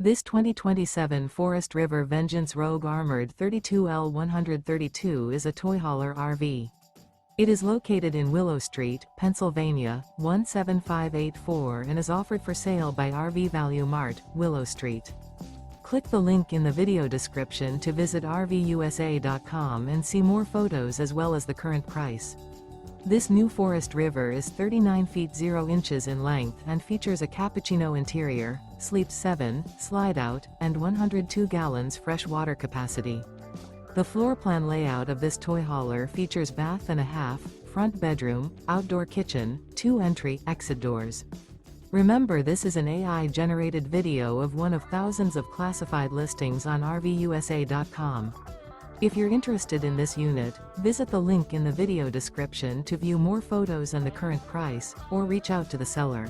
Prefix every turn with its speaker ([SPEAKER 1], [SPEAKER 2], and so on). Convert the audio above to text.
[SPEAKER 1] This 2027 Forest River Vengeance Rogue Armored 32L132 is a toy hauler RV. It is located in Willow Street, Pennsylvania, 17584 and is offered for sale by RV Value Mart, Willow Street. Click the link in the video description to visit RVUSA.com and see more photos as well as the current price. This new Forest River is 39 feet 0 inches in length and features a Capppucino interior, sleeps 7, slide-out, and 102 gallons fresh water capacity. The floor plan layout of this toy hauler features bath and a half, front bedroom, outdoor kitchen, 2 entry/exit doors. Remember, this is an AI-generated video of one of thousands of classified listings on RVUSA.com. If you're interested in this unit, visit the link in the video description to view more photos and the current price, or reach out to the seller.